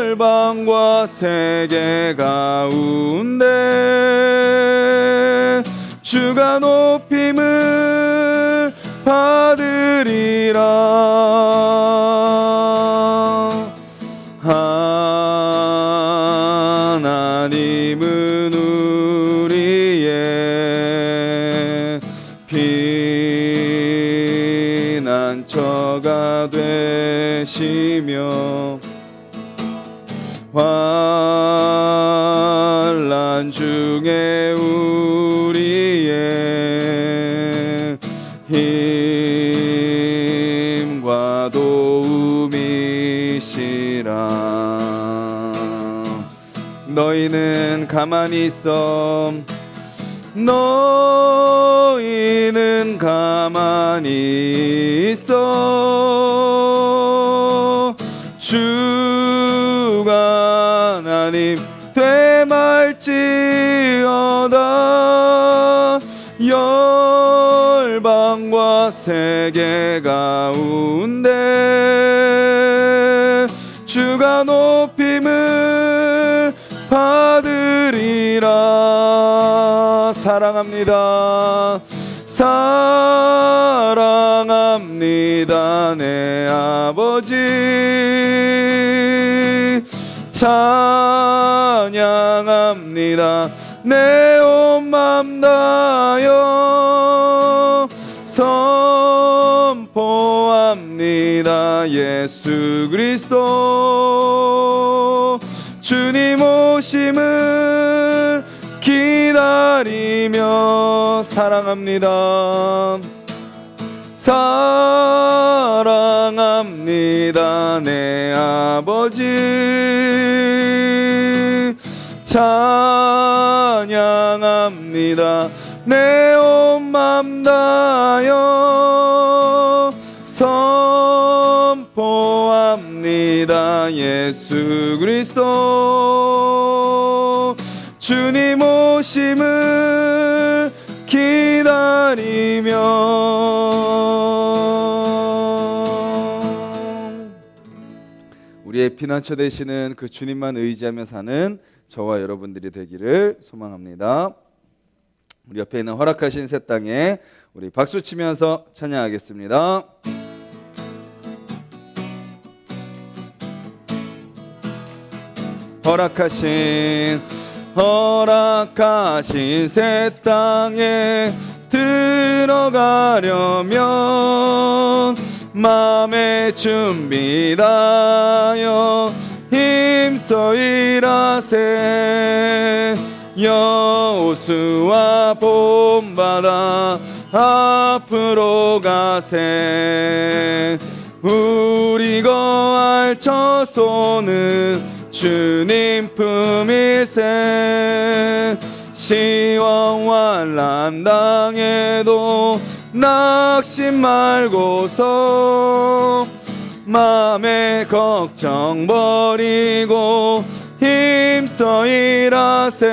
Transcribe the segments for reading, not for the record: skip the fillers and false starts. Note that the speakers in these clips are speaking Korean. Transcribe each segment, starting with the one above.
열방과 세계 가운데 주가 높임을 받으리라. 하나님은 우리의 피난처가 되시며 환난 중에 우리의 힘과 도움이시라. 너희는 가만히 있어. 너희는 가만히 있어. 주가 하나님 되말지어다. 열방과 세계 가운데 주가 높임을 받으리라. 사랑합니다. 사랑합니다 내 아버지. 찬양합니다 내 온 맘 다하여. 선포합니다 예수 그리스도. 주님 오심을 기다리며 사랑합니다. 사랑합니다 내 아버지. 찬양합니다 내 온 맘 다하여. 선포합니다 예수 그리스도. 주님 오심을 기다리며. 우리의 피난처 되시는 그 주님만 의지하며 사는 저와 여러분들이 되기를 소망합니다. 우리 옆에 있는 허락하신 새 땅에 우리 박수 치면서 찬양하겠습니다. 허락하신 새 땅에 들어가려면 마음의 준비 다하여 힘써 일하세. 여호수아 본받아 앞으로 가세. 우리 거할 처소는 주님 품일세. 시험 환난 당해도 낙심 말고서 맘의 걱정 버리고 힘써 일하세.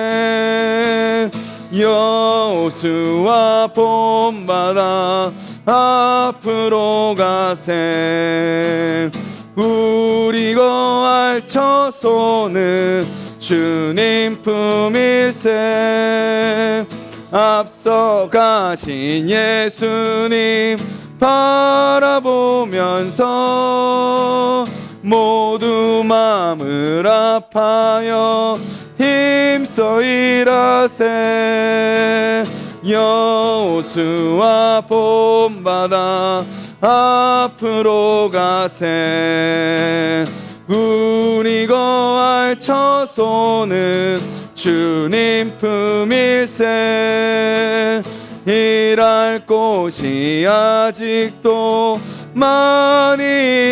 여호수아 본받아 앞으로 가세. 우리 거할 처소는 주님 품일세. 앞서 가신 예수님 바라보면서 모두 마음을 아파여 힘써 일하세. 여호수아 본받아 앞으로 가세. 우리 거할 처소는 주님 품일세. 일할 곳이 아직도 많이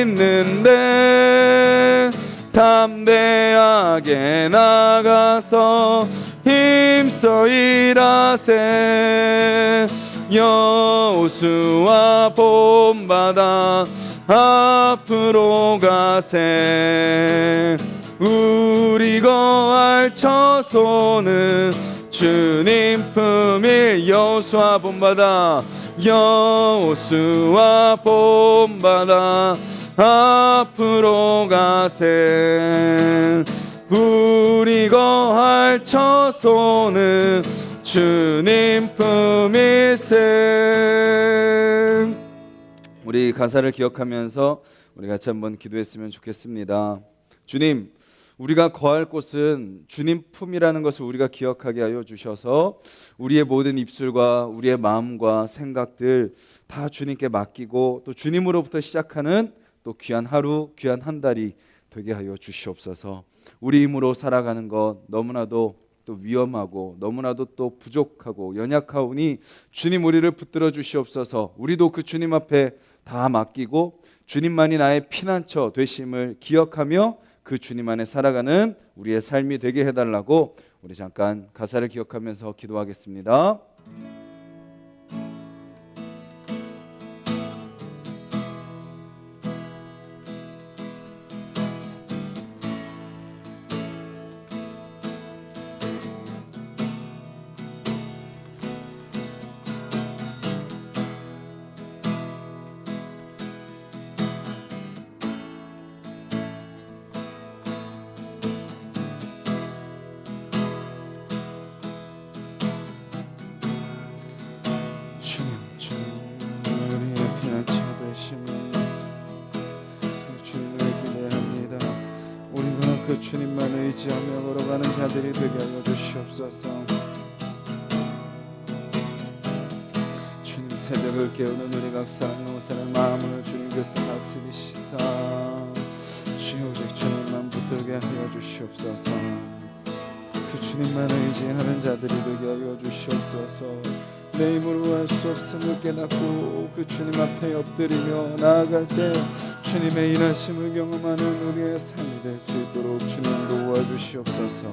있는데 담대하게 나가서 힘써 일하세. 여호수아 본받아 앞으로 가세. 우리 거할 처소는 주님 품일. 여호수아 본받아 여호수아 본받아 앞으로 가세. 우리 거할 처소는 주님 품일세. 우리 가사를 기억하면서 우리 같이 한번 기도했으면 좋겠습니다. 주님, 우리가 거할 곳은 주님 품이라는 것을 우리가 기억하게 하여 주셔서 우리의 모든 입술과 우리의 마음과 생각들 다 주님께 맡기고 또 주님으로부터 시작하는 또 귀한 하루, 귀한 한 달이 되게 하여 주시옵소서. 우리 힘으로 살아가는 것 너무나도 또 위험하고 너무나도 또 부족하고 연약하오니 주님 우리를 붙들어 주시옵소서. 우리도 그 주님 앞에 다 맡기고 주님만이 나의 피난처 되심을 기억하며 그 주님 안에 살아가는 우리의 삶이 되게 해달라고 우리 잠깐 가사를 기억하면서 기도하겠습니다. 그 주님만 의지하며 걸어가는 자들이 되게 하여 주시옵소서. 주님 새벽을 깨우는 우리 각 사람 사람 마음을 주님께서 다스리시사 주여 오직 주님만 붙들게 하여 주시옵소서. 그 주님만 의지하는 자들이 되게 하여 주시옵소서. 내 힘으로 할 수 없음을 깨닫고 그 주님 앞에 엎드리며 나아갈 때 주님의 인하심을 경험하는 우리의 삶이 될 수 있도록 주님 도와주시옵소서.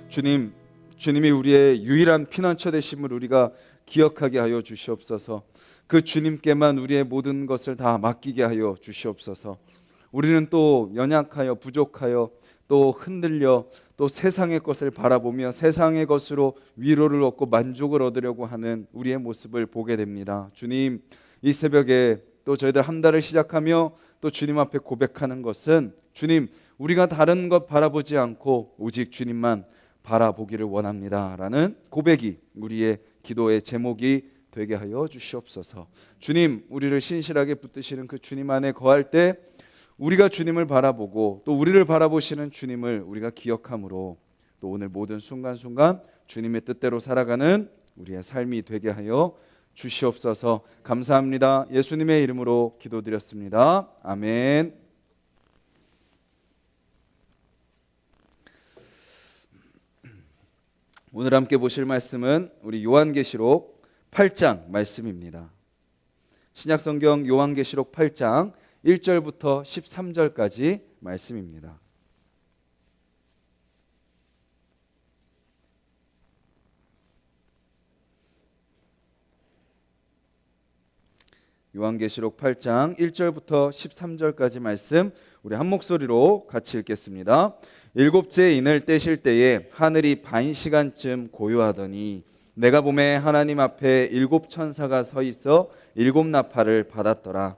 주님 주님이 우리의 유일한 피난처 되심을 우리가 기억하게 하여 주시옵소서. 그 주님께만 우리의 모든 것을 다 맡기게 하여 주시옵소서. 우리는 또 연약하여 부족하여 또 흔들려 또 세상의 것을 바라보며 세상의 것으로 위로를 얻고 만족을 얻으려고 하는 우리의 모습을 보게 됩니다. 주님, 이 새벽에 또 저희들 한 달을 시작하며 또 주님 앞에 고백하는 것은 주님, 우리가 다른 것 바라보지 않고 오직 주님만 바라보기를 원합니다 라는 고백이 우리의 기도의 제목이 되게 하여 주시옵소서. 주님, 우리를 신실하게 붙드시는 그 주님 안에 거할 때 우리가 주님을 바라보고 또 우리를 바라보시는 주님을 우리가 기억함으로 또 오늘 모든 순간순간 주님의 뜻대로 살아가는 우리의 삶이 되게 하여 주시옵소서. 감사합니다. 예수님의 이름으로 기도드렸습니다. 아멘. 오늘 함께 보실 말씀은 우리 요한계시록 8장 말씀입니다. 신약성경 요한계시록 8장 1절부터 13절까지 말씀입니다. 요한계시록 8장 1절부터 13절까지 말씀 우리 한 목소리로 같이 읽겠습니다. 일곱째 인을 떼실 때에 하늘이 반 시간쯤 고요하더니 내가 보매 하나님 앞에 일곱 천사가 서 있어 일곱 나팔을 받았더라.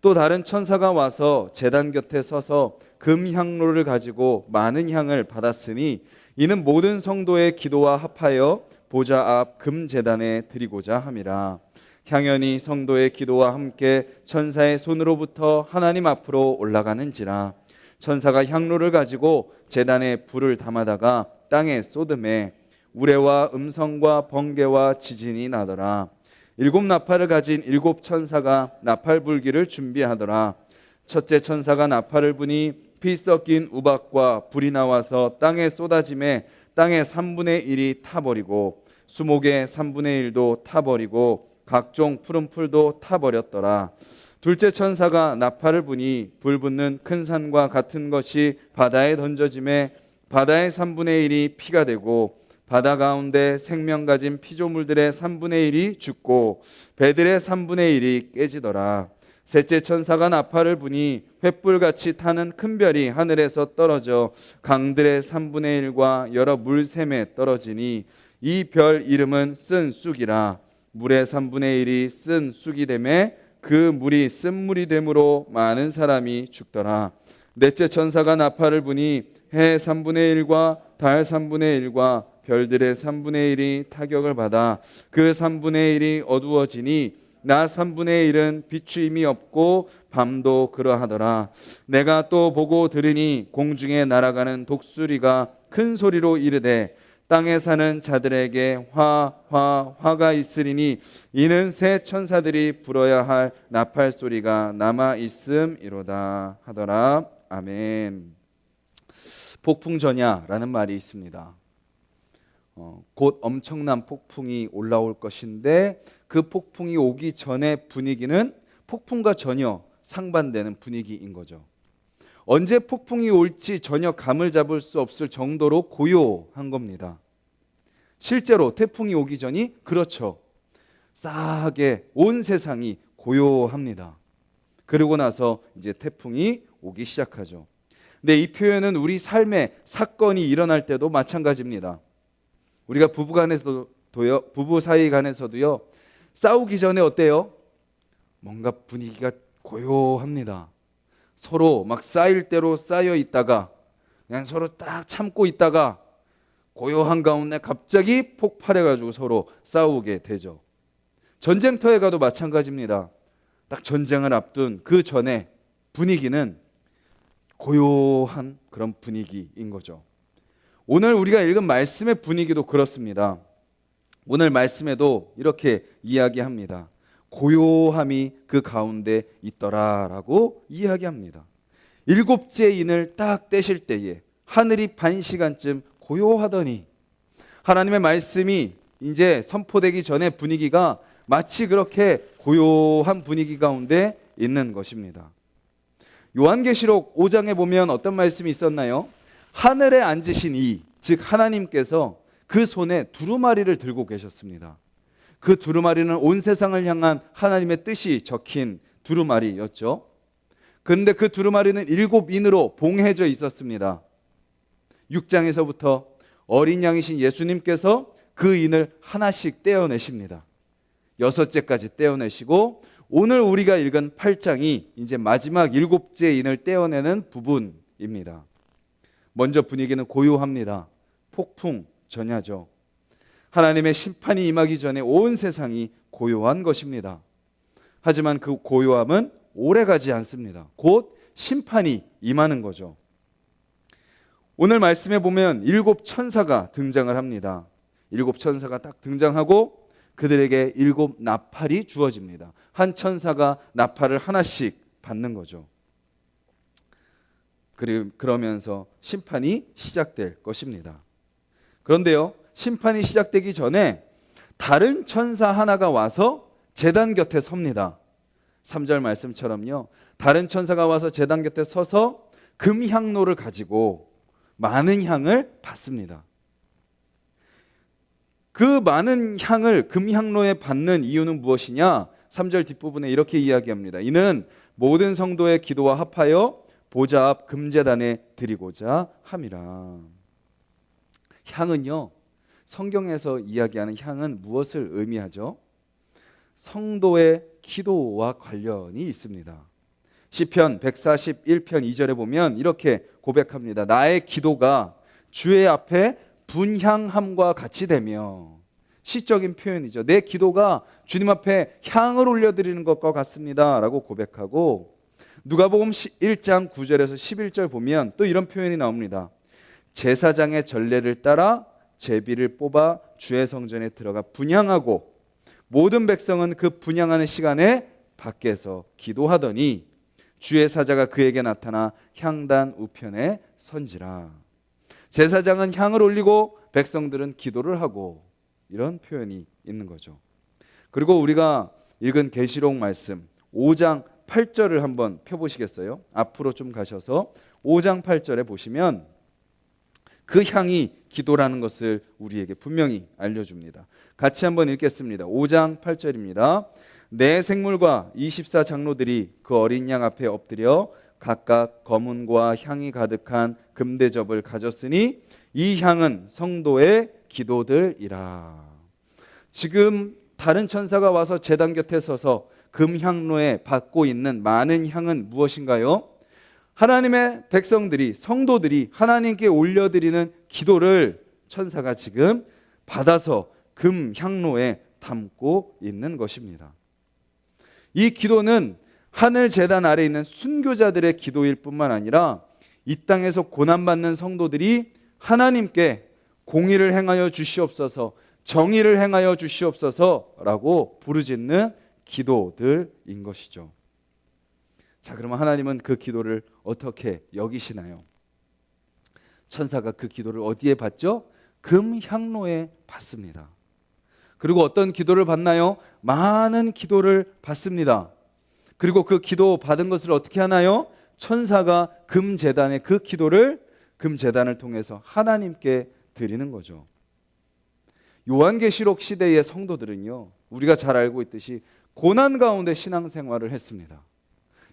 또 다른 천사가 와서 제단 곁에 서서 금향로를 가지고 많은 향을 받았으니 이는 모든 성도의 기도와 합하여 보좌 앞 금제단에 드리고자 함이라. 향연이 성도의 기도와 함께 천사의 손으로부터 하나님 앞으로 올라가는지라. 천사가 향로를 가지고 제단에 불을 담아다가 땅에 쏟음에 우레와 음성과 번개와 지진이 나더라. 일곱 나팔을 가진 일곱 천사가 나팔 불기를 준비하더라. 첫째 천사가 나팔을 부니 피 섞인 우박과 불이 나와서 땅에 쏟아짐에 땅의 3분의 1이 타버리고 수목의 3분의 1도 타버리고 각종 푸른 풀도 타버렸더라. 둘째 천사가 나팔을 부니 불 붙는 큰 산과 같은 것이 바다에 던져짐에 바다의 3분의 1이 피가 되고 바다 가운데 생명 가진 피조물들의 3분의 1이 죽고 배들의 3분의 1이 깨지더라. 셋째 천사가 나팔을 부니 횃불같이 타는 큰 별이 하늘에서 떨어져 강들의 3분의 1과 여러 물샘에 떨어지니 이 별 이름은 쓴 쑥이라. 물의 3분의 1이 쓴 쑥이 되매 그 물이 쓴물이 되므로 많은 사람이 죽더라. 넷째 천사가 나팔을 부니 해 3분의 1과 달 3분의 1과 별들의 3분의 1이 타격을 받아 그 3분의 1이 어두워지니 낮 3분의 1은 비추임이 없고 밤도 그러하더라. 내가 또 보고 들으니 공중에 날아가는 독수리가 큰 소리로 이르되 땅에 사는 자들에게 화가 있으리니 이는 새 천사들이 불어야 할 나팔 소리가 남아 있음이로다 하더라. 아멘. 폭풍전야라는 말이 있습니다. 곧 엄청난 폭풍이 올라올 것인데 그 폭풍이 오기 전의 분위기는 폭풍과 전혀 상반되는 분위기인 거죠. 언제 폭풍이 올지 전혀 감을 잡을 수 없을 정도로 고요한 겁니다. 실제로 태풍이 오기 전이 그렇죠. 싸하게 온 세상이 고요합니다. 그러고 나서 이제 태풍이 오기 시작하죠. 근데 이 표현은 우리 삶에 사건이 일어날 때도 마찬가지입니다. 우리가 부부 사이 간에서도요, 싸우기 전에 어때요? 뭔가 분위기가 고요합니다. 서로 막 쌓일 대로 쌓여 있다가 그냥 서로 딱 참고 있다가 고요한 가운데 갑자기 폭발해가지고 서로 싸우게 되죠. 전쟁터에 가도 마찬가지입니다. 딱 전쟁을 앞둔 그 전에 분위기는 고요한 그런 분위기인 거죠. 오늘 우리가 읽은 말씀의 분위기도 그렇습니다. 오늘 말씀에도 이렇게 이야기합니다. 고요함이 그 가운데 있더라라고 이야기합니다. 일곱째 인을 딱 떼실 때에 하늘이 반 시간쯤 고요하더니 하나님의 말씀이 이제 선포되기 전에 분위기가 마치 그렇게 고요한 분위기 가운데 있는 것입니다. 요한계시록 5장에 보면 어떤 말씀이 있었나요? 하늘에 앉으신 이, 즉 하나님께서 그 손에 두루마리를 들고 계셨습니다. 그 두루마리는 온 세상을 향한 하나님의 뜻이 적힌 두루마리였죠. 그런데 그 두루마리는 7인으로 봉해져 있었습니다. 6장에서부터 어린 양이신 예수님께서 그 인을 하나씩 떼어내십니다. 6째까지 떼어내시고 오늘 우리가 읽은 8장이 이제 마지막 7째 인을 떼어내는 부분입니다. 먼저 분위기는 고요합니다. 폭풍 전야죠. 하나님의 심판이 임하기 전에 온 세상이 고요한 것입니다. 하지만 그 고요함은 오래가지 않습니다. 곧 심판이 임하는 거죠. 오늘 말씀에 보면 7 천사가 등장을 합니다. 7 천사가 딱 등장하고 그들에게 7 나팔이 주어집니다. 한 천사가 나팔을 하나씩 받는 거죠. 그러면서 심판이 시작될 것입니다. 그런데요, 심판이 시작되기 전에 다른 천사 하나가 와서 제단 곁에 섭니다. 3절 말씀처럼요, 다른 천사가 와서 제단 곁에 서서 금향로를 가지고 많은 향을 받습니다. 그 많은 향을 금향로에 받는 이유는 무엇이냐? 3절 뒷부분에 이렇게 이야기합니다. 이는 모든 성도의 기도와 합하여 보좌 앞 금제단에 드리고자 함이라. 향은요, 성경에서 이야기하는 향은 무엇을 의미하죠? 성도의 기도와 관련이 있습니다. 시편 141편 2절에 보면 이렇게 고백합니다. 나의 기도가 주의 앞에 분향함과 같이 되며, 시적인 표현이죠. 내 기도가 주님 앞에 향을 올려드리는 것과 같습니다 라고 고백하고, 누가복음 1장 9절에서 11절 보면 또 이런 표현이 나옵니다. 제사장의 전례를 따라 제비를 뽑아 주의 성전에 들어가 분향하고 모든 백성은 그 분향하는 시간에 밖에서 기도하더니 주의 사자가 그에게 나타나 향단 우편에 선지라. 제사장은 향을 올리고 백성들은 기도를 하고, 이런 표현이 있는 거죠. 그리고 우리가 읽은 계시록 말씀 5장 8절을 한번 펴보시겠어요? 앞으로 좀 가셔서 5장 8절에 보시면 그 향이 기도라는 것을 우리에게 분명히 알려줍니다. 같이 한번 읽겠습니다. 5장 8절입니다. 네 생물과 24 장로들이 그 어린 양 앞에 엎드려 각각 검은과 향이 가득한 금대접을 가졌으니 이 향은 성도의 기도들이라. 지금 다른 천사가 와서 제단 곁에 서서 금향로에 받고 있는 많은 향은 무엇인가요? 하나님의 백성들이, 성도들이 하나님께 올려드리는 기도를 천사가 지금 받아서 금향로에 담고 있는 것입니다. 이 기도는 하늘 제단 아래 있는 순교자들의 기도일 뿐만 아니라 이 땅에서 고난받는 성도들이 하나님께 공의를 행하여 주시옵소서, 정의를 행하여 주시옵소서라고 부르짖는 기도들인 것이죠. 자, 그러면 하나님은 그 기도를 어떻게 여기시나요? 천사가 그 기도를 어디에 받죠? 금향로에 받습니다. 그리고 어떤 기도를 받나요? 많은 기도를 받습니다. 그리고 그 기도 받은 것을 어떻게 하나요? 천사가 금제단의 그 기도를 금제단을 통해서 하나님께 드리는 거죠. 요한계시록 시대의 성도들은요, 우리가 잘 알고 있듯이 고난 가운데 신앙생활을 했습니다.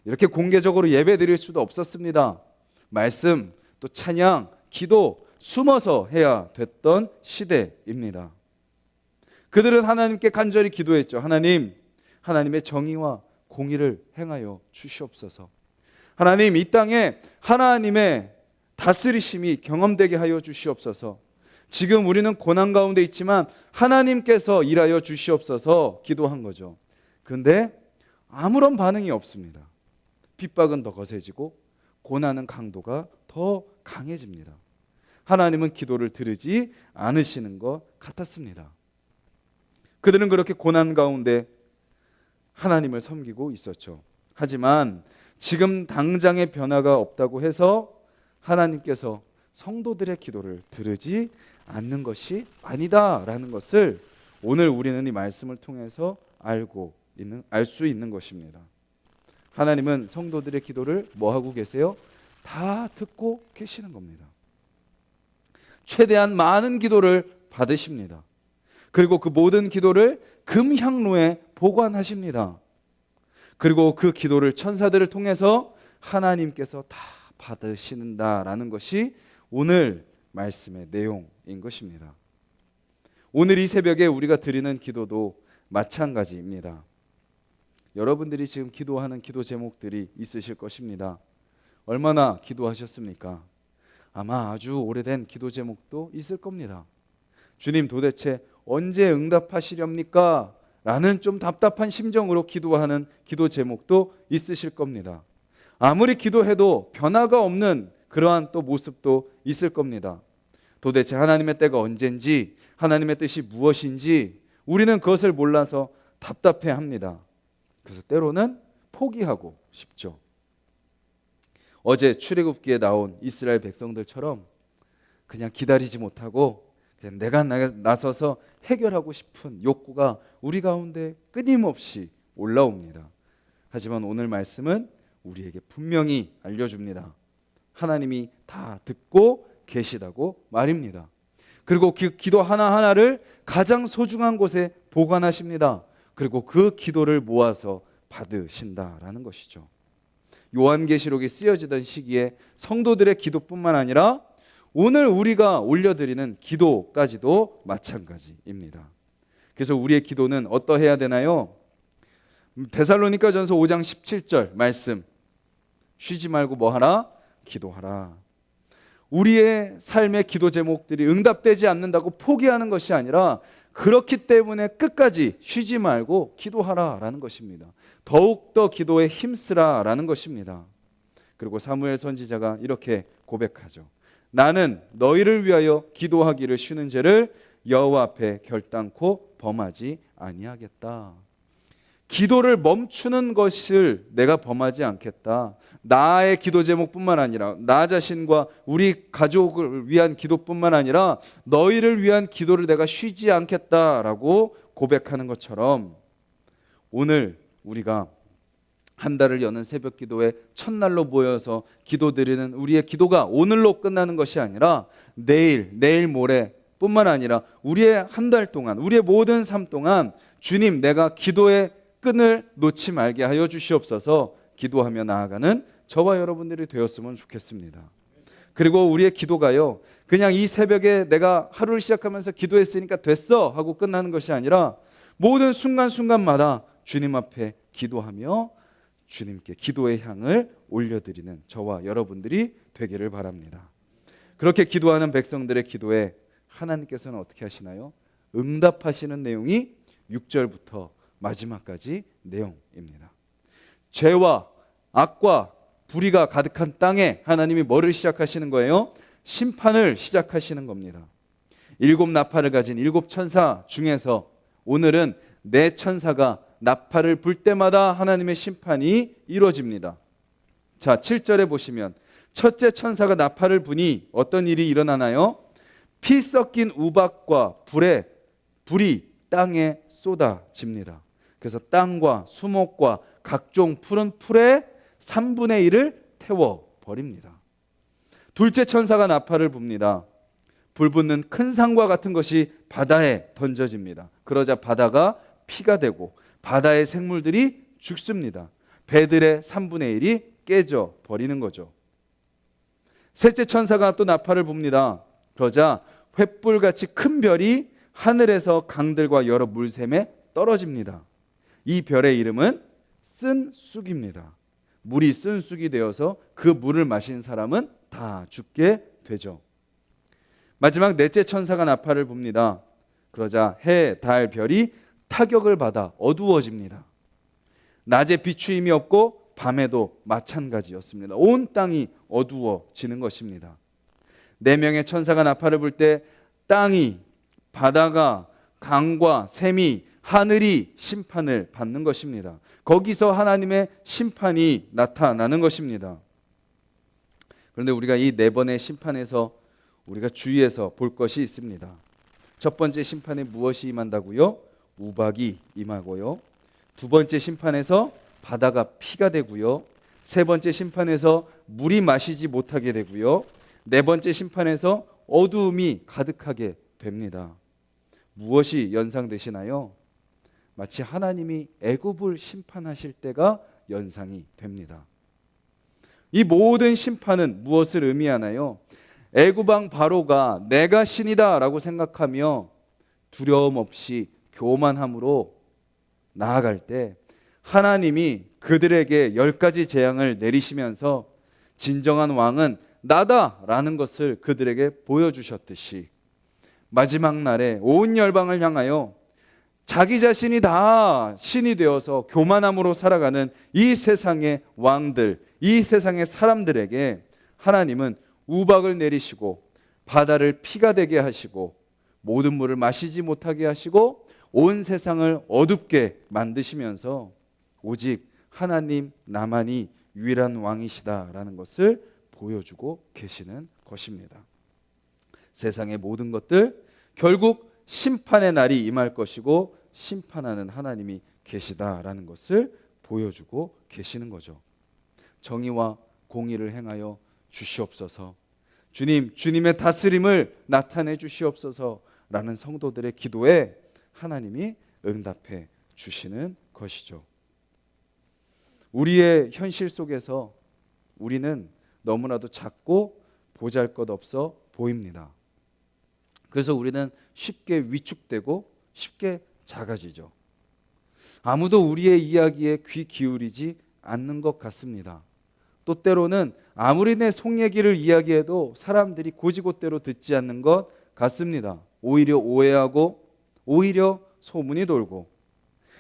이렇게 공개적으로 예배 드릴 수도 없었습니다. 말씀, 또 찬양, 기도 숨어서 해야 됐던 시대입니다. 그들은 하나님께 간절히 기도했죠. 하나님, 하나님의 정의와 공의를 행하여 주시옵소서. 하나님, 이 땅에 하나님의 다스리심이 경험되게 하여 주시옵소서. 지금 우리는 고난 가운데 있지만 하나님께서 일하여 주시옵소서 기도한 거죠. 그런데 아무런 반응이 없습니다. 핍박은 더 거세지고 고난은 강도가 더 강해집니다. 하나님은 기도를 들으지 않으시는 것 같았습니다. 그들은 그렇게 고난 가운데 하나님을 섬기고 있었죠. 하지만 지금 당장의 변화가 없다고 해서 하나님께서 성도들의 기도를 들으지 않는 것이 아니다라는 것을 오늘 우리는 이 말씀을 통해서 알 수 있는 것입니다. 하나님은 성도들의 기도를 뭐 하고 계세요? 다 듣고 계시는 겁니다. 최대한 많은 기도를 받으십니다. 그리고 그 모든 기도를 금향로에 보관하십니다. 그리고 그 기도를 천사들을 통해서 하나님께서 다 받으신다라는 것이 오늘 말씀의 내용인 것입니다. 오늘 이 새벽에 우리가 드리는 기도도 마찬가지입니다. 여러분들이 지금 기도하는 기도 제목들이 있으실 것입니다. 얼마나 기도하셨습니까? 아마 아주 오래된 기도 제목도 있을 겁니다. 주님, 도대체 언제 응답하시렵니까? 라는 좀 답답한 심정으로 기도하는 기도 제목도 있으실 겁니다. 아무리 기도해도 변화가 없는 그러한 또 모습도 있을 겁니다. 도대체 하나님의 때가 언젠지, 하나님의 뜻이 무엇인지 우리는 그것을 몰라서 답답해합니다. 그래서 때로는 포기하고 싶죠. 어제 출애굽기에 나온 이스라엘 백성들처럼 그냥 기다리지 못하고 그냥 내가 나서서 해결하고 싶은 욕구가 우리 가운데 끊임없이 올라옵니다. 하지만 오늘 말씀은 우리에게 분명히 알려줍니다. 하나님이 다 듣고 계시다고 말입니다. 그리고 그 기도 하나하나를 가장 소중한 곳에 보관하십니다. 그리고 그 기도를 모아서 받으신다라는 것이죠. 요한계시록이 쓰여지던 시기에 성도들의 기도뿐만 아니라 오늘 우리가 올려드리는 기도까지도 마찬가지입니다. 그래서 우리의 기도는 어떠해야 되나요? 데살로니가전서 5장 17절 말씀, 쉬지 말고 뭐하라? 기도하라. 우리의 삶의 기도 제목들이 응답되지 않는다고 포기하는 것이 아니라 그렇기 때문에 끝까지 쉬지 말고 기도하라라는 것입니다. 더욱더 기도에 힘쓰라라는 것입니다. 그리고 사무엘 선지자가 이렇게 고백하죠. 나는 너희를 위하여 기도하기를 쉬는 죄를 여호와 앞에 결단코 범하지 아니하겠다. 기도를 멈추는 것을 내가 범하지 않겠다. 나의 기도 제목뿐만 아니라 나 자신과 우리 가족을 위한 기도뿐만 아니라 너희를 위한 기도를 내가 쉬지 않겠다라고 고백하는 것처럼 오늘 우리가 한 달을 여는 새벽 기도에 첫날로 모여서 기도드리는 우리의 기도가 오늘로 끝나는 것이 아니라 내일 모레 뿐만 아니라 우리의 한 달 동안, 우리의 모든 삶 동안 주님, 내가 기도의 끈을 놓지 말게 하여 주시옵소서. 기도하며 나아가는 저와 여러분들이 되었으면 좋겠습니다. 그리고 우리의 기도가요, 그냥 이 새벽에 내가 하루를 시작하면서 기도했으니까 됐어 하고 끝나는 것이 아니라 모든 순간순간마다 주님 앞에 기도하며 주님께 기도의 향을 올려드리는 저와 여러분들이 되기를 바랍니다. 그렇게 기도하는 백성들의 기도에 하나님께서는 어떻게 하시나요? 응답하시는 내용이 6절부터 마지막까지 내용입니다. 죄와 악과 불의가 가득한 땅에 하나님이 뭐를 시작하시는 거예요? 심판을 시작하시는 겁니다. 7 나팔을 가진 7 천사 중에서 오늘은 4 천사가 나팔을 불 때마다 하나님의 심판이 이루어집니다. 자, 7절에 보시면 첫째 천사가 나팔을 부니 어떤 일이 일어나나요? 피 섞인 우박과 불이 땅에 쏟아집니다. 그래서 땅과 수목과 각종 푸른 풀의 3분의 1을 태워버립니다. 둘째 천사가 나팔을 붑니다. 불붙는 큰 상과 같은 것이 바다에 던져집니다. 그러자 바다가 피가 되고 바다의 생물들이 죽습니다. 배들의 3분의 1이 깨져 버리는 거죠. 셋째 천사가 또 나팔을 붑니다. 그러자 횃불같이 큰 별이 하늘에서 강들과 여러 물샘에 떨어집니다. 이 별의 이름은 쓴 쑥입니다. 물이 쓴 쑥이 되어서 그 물을 마신 사람은 다 죽게 되죠. 마지막 넷째 천사가 나팔을 붑니다. 그러자 해, 달, 별이 타격을 받아 어두워집니다. 낮에 비추임이 없고 밤에도 마찬가지였습니다. 온 땅이 어두워지는 것입니다. 4명의 천사가 나팔을 불 때 땅이, 바다가, 강과 샘이, 하늘이 심판을 받는 것입니다. 거기서 하나님의 심판이 나타나는 것입니다. 그런데 우리가 이 4번의 심판에서 우리가 주의해서 볼 것이 있습니다. 첫 번째 심판에 무엇이 임한다고요? 우박이 임하고요. 두 번째 심판에서 바다가 피가 되고요. 세 번째 심판에서 물이 마시지 못하게 되고요. 네 번째 심판에서 어두움이 가득하게 됩니다. 무엇이 연상되시나요? 마치 하나님이 애굽을 심판하실 때가 연상이 됩니다. 이 모든 심판은 무엇을 의미하나요? 애굽 왕 바로가 내가 신이다 라고 생각하며 두려움 없이 교만함으로 나아갈 때 하나님이 그들에게 10가지 재앙을 내리시면서 진정한 왕은 나다 라는 것을 그들에게 보여주셨듯이 마지막 날에 온 열방을 향하여 자기 자신이 다 신이 되어서 교만함으로 살아가는 이 세상의 왕들, 이 세상의 사람들에게 하나님은 우박을 내리시고 바다를 피가 되게 하시고 모든 물을 마시지 못하게 하시고 온 세상을 어둡게 만드시면서 오직 하나님 나만이 유일한 왕이시다라는 것을 보여주고 계시는 것입니다. 세상의 모든 것들 결국 심판의 날이 임할 것이고 심판하는 하나님이 계시다라는 것을 보여주고 계시는 거죠. 정의와 공의를 행하여 주시옵소서. 주님의 다스림을 나타내 주시옵소서라는 성도들의 기도에 하나님이 응답해 주시는 것이죠. 우리의 현실 속에서 우리는 너무나도 작고 보잘것없어 보입니다. 그래서 우리는 쉽게 위축되고 쉽게 작아지죠. 아무도 우리의 이야기에 귀 기울이지 않는 것 같습니다. 또 때로는 아무리 내 속 얘기를 이야기해도 사람들이 고지고대로 듣지 않는 것 같습니다. 오히려 오해하고 오히려 소문이 돌고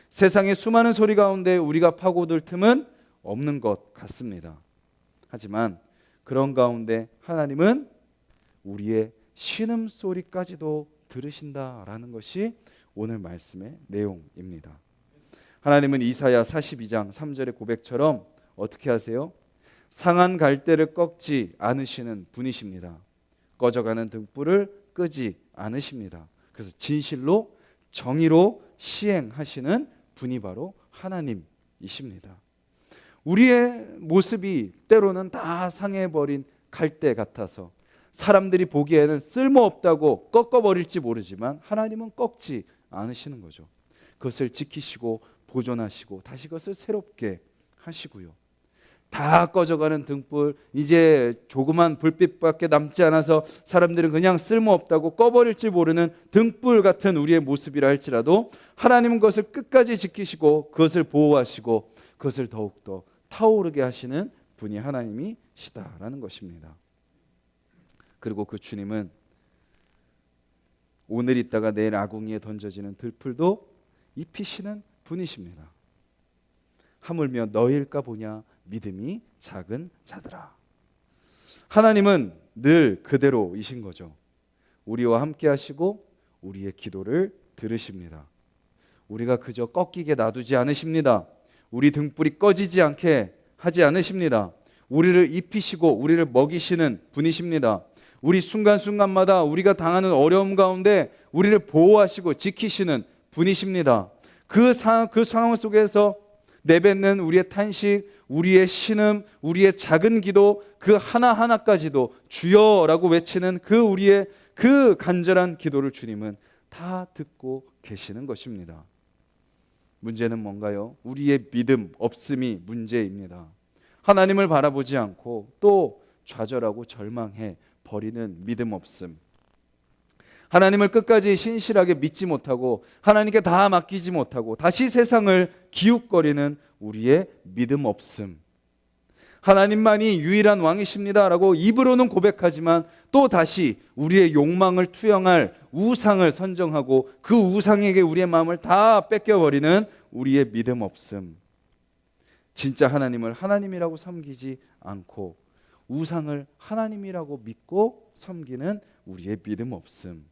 세상의 수많은 소리 가운데 우리가 파고들 틈은 없는 것 같습니다. 하지만 그런 가운데 하나님은 우리의 신음소리까지도 들으신다라는 것이 오늘 말씀의 내용입니다. 하나님은 이사야 42장 3절의 고백처럼 어떻게 하세요? 상한 갈대를 꺾지 않으시는 분이십니다. 꺼져가는 등불을 끄지 않으십니다. 그래서 진실로 정의로 시행하시는 분이 바로 하나님이십니다. 우리의 모습이 때로는 다 상해버린 갈대 같아서 사람들이 보기에는 쓸모없다고 꺾어버릴지 모르지만 하나님은 꺾지 않으시는 거죠. 그것을 지키시고 보존하시고 다시 그것을 새롭게 하시고요. 다 꺼져가는 등불, 이제 조그만 불빛밖에 남지 않아서 사람들은 그냥 쓸모없다고 꺼버릴지 모르는 등불 같은 우리의 모습이라 할지라도 하나님은 그것을 끝까지 지키시고 그것을 보호하시고 그것을 더욱더 타오르게 하시는 분이 하나님이시다라는 것입니다. 그리고 그 주님은 오늘 있다가 내일 아궁이에 던져지는 들풀도 입히시는 분이십니다. 하물며 너희일까 보냐 믿음이 작은 자들아. 하나님은 늘 그대로이신 거죠. 우리와 함께 하시고 우리의 기도를 들으십니다. 우리가 그저 꺾이게 놔두지 않으십니다. 우리 등불이 꺼지지 않게 하지 않으십니다. 우리를 입히시고 우리를 먹이시는 분이십니다. 우리 순간순간마다 우리가 당하는 어려움 가운데 우리를 보호하시고 지키시는 분이십니다. 그 상황 속에서 내뱉는 우리의 탄식, 우리의 신음, 우리의 작은 기도, 그 하나하나까지도 주여라고 외치는 그 우리의 그 간절한 기도를 주님은 다 듣고 계시는 것입니다. 문제는 뭔가요? 우리의 믿음 없음이 문제입니다. 하나님을 바라보지 않고 또 좌절하고 절망해 버리는 믿음 없음, 하나님을 끝까지 신실하게 믿지 못하고 하나님께 다 맡기지 못하고 다시 세상을 기웃거리는 우리의 믿음 없음, 하나님만이 유일한 왕이십니다 라고 입으로는 고백하지만 또 다시 우리의 욕망을 투영할 우상을 선정하고 그 우상에게 우리의 마음을 다 뺏겨버리는 우리의 믿음 없음, 진짜 하나님을 하나님이라고 섬기지 않고 우상을 하나님이라고 믿고 섬기는 우리의 믿음 없음.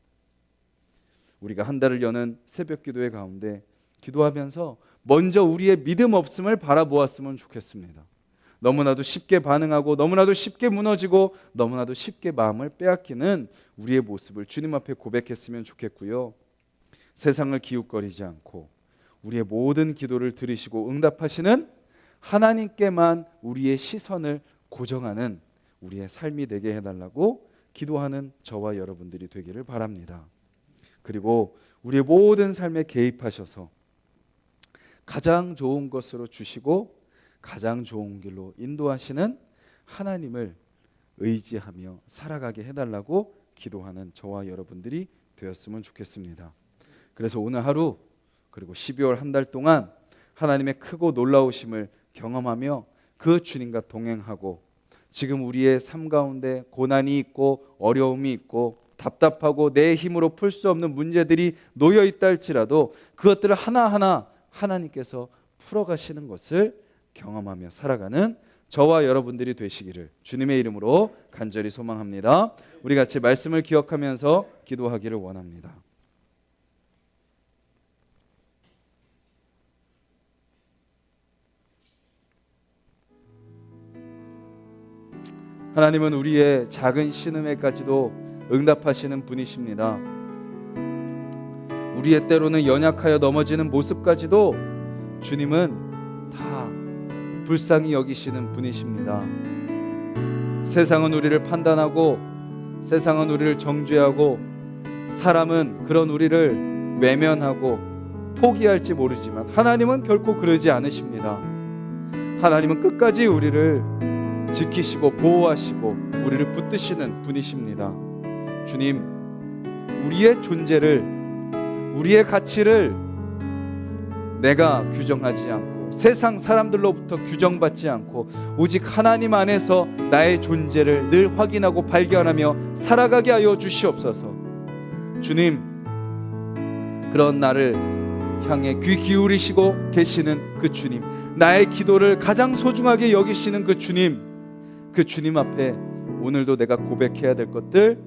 우리가 한 달을 여는 새벽 기도회 가운데 기도하면서 먼저 우리의 믿음 없음을 바라보았으면 좋겠습니다. 너무나도 쉽게 반응하고 너무나도 쉽게 무너지고 너무나도 쉽게 마음을 빼앗기는 우리의 모습을 주님 앞에 고백했으면 좋겠고요. 세상을 기웃거리지 않고 우리의 모든 기도를 들으시고 응답하시는 하나님께만 우리의 시선을 고정하는 우리의 삶이 되게 해달라고 기도하는 저와 여러분들이 되기를 바랍니다. 그리고 우리의 모든 삶에 개입하셔서 가장 좋은 것으로 주시고 가장 좋은 길로 인도하시는 하나님을 의지하며 살아가게 해달라고 기도하는 저와 여러분들이 되었으면 좋겠습니다. 그래서 오늘 하루 그리고 12월 한 달 동안 하나님의 크고 놀라우심을 경험하며 그 주님과 동행하고 지금 우리의 삶 가운데 고난이 있고 어려움이 있고 답답하고 내 힘으로 풀 수 없는 문제들이 놓여 있다 할지라도 그것들을 하나하나 하나님께서 풀어가시는 것을 경험하며 살아가는 저와 여러분들이 되시기를 주님의 이름으로 간절히 소망합니다. 우리 같이 말씀을 기억하면서 기도하기를 원합니다. 하나님은 우리의 작은 신음에까지도 응답하시는 분이십니다. 우리의 때로는 연약하여 넘어지는 모습까지도 주님은 다 불쌍히 여기시는 분이십니다. 세상은 우리를 판단하고 세상은 우리를 정죄하고 사람은 그런 우리를 외면하고 포기할지 모르지만 하나님은 결코 그러지 않으십니다. 하나님은 끝까지 우리를 지키시고 보호하시고 우리를 붙드시는 분이십니다. 주님, 우리의 존재를, 우리의 가치를 내가 규정하지 않고 세상 사람들로부터 규정받지 않고 오직 하나님 안에서 나의 존재를 늘 확인하고 발견하며 살아가게 하여 주시옵소서. 주님, 그런 나를 향해 귀 기울이시고 계시는 그 주님, 나의 기도를 가장 소중하게 여기시는 그 주님 앞에 오늘도 내가 고백해야 될 것들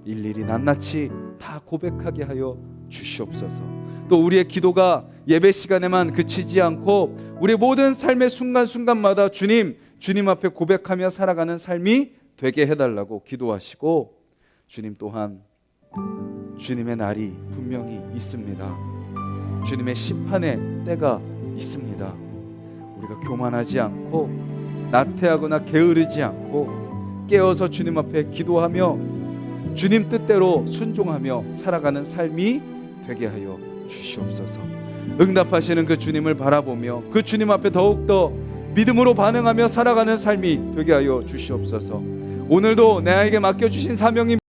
일일이 낱낱이 다 고백하게 하여 주시옵소서. 또 우리의 기도가 예배 시간에만 그치지 않고 우리 모든 삶의 순간순간마다 주님 앞에 고백하며 살아가는 삶이 되게 해달라고 기도하시고, 주님 또한 주님의 날이 분명히 있습니다. 주님의 심판의 때가 있습니다. 우리가 교만하지 않고 나태하거나 게으르지 않고 깨어서 주님 앞에 기도하며 주님 뜻대로 순종하며 살아가는 삶이 되게 하여 주시옵소서. 응답하시는 그 주님을 바라보며 그 주님 앞에 더욱더 믿음으로 반응하며 살아가는 삶이 되게 하여 주시옵소서. 오늘도 내게 맡겨주신 사명이